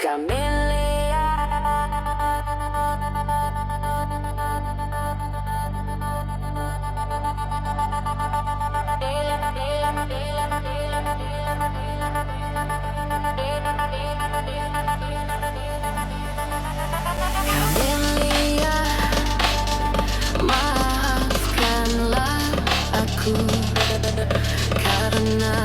Camelia. Camelia, maafkanlah aku karena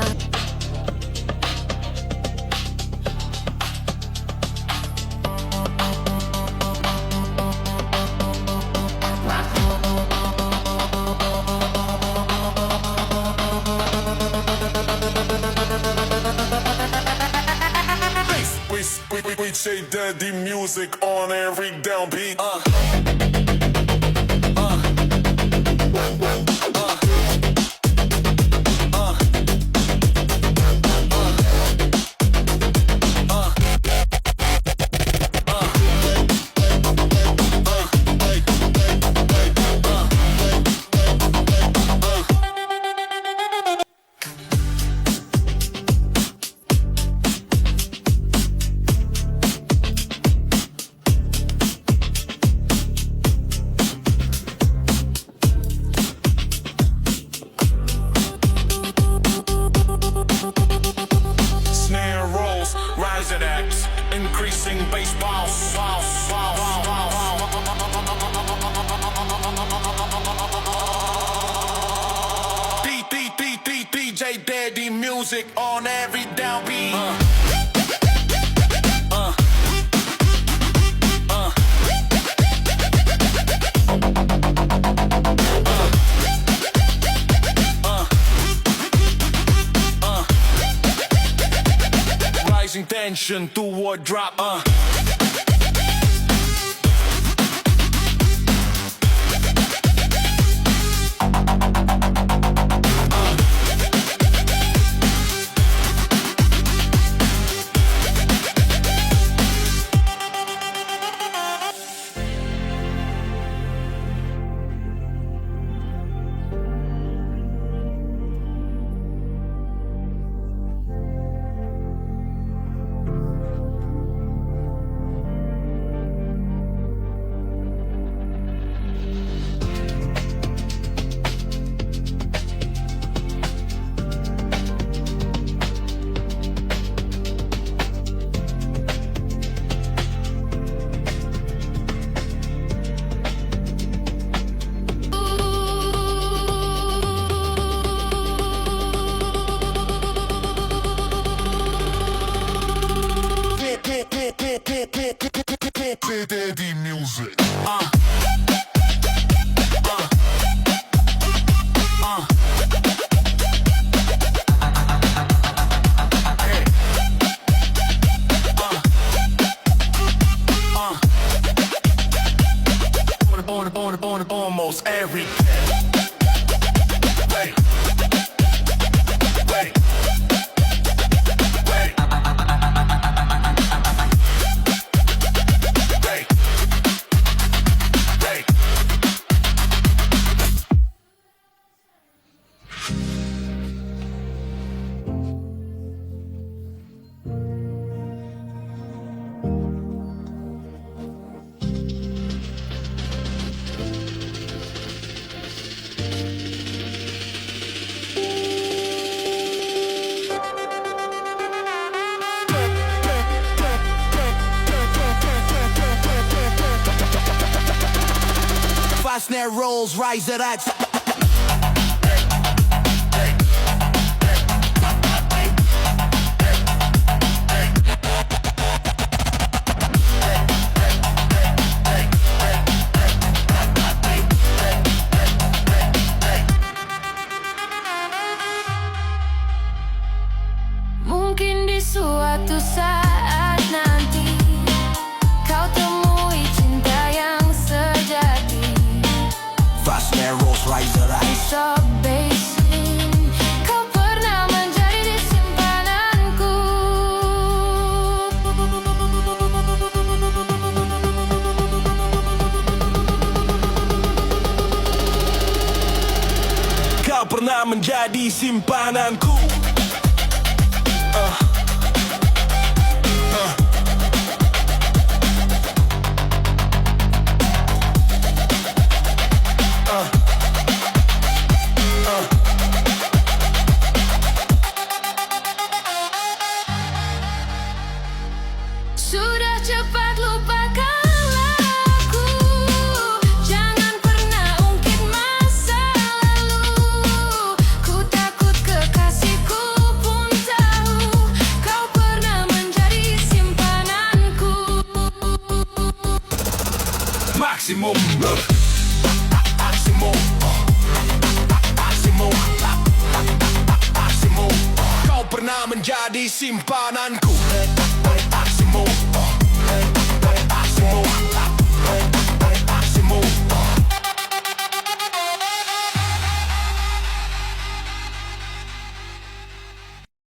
We say daddy music on every downbeat. Snare rolls, rise at X, increasing bass bounce. DJ Daddy music on every downbeat. Rising tension to a drop. Daddy music. On almost every wait. Snare rolls, rise at X. Mungkin di suatu saat nanti kau temui cinta yang sejati. Snare rolls, rise at X. Stop bassing, kau pernah menjadi di simpananku. Kau pernah menjadi simpananku. cepat lupakanlah aku. Jangan pernah ungkit masa lalu. Ku takut kekasihku pun tahu kau pernah menjadi simpananku. Maximum Maximum Maximum Maximum Kau pernah menjadi simpananku. Maximum Maximum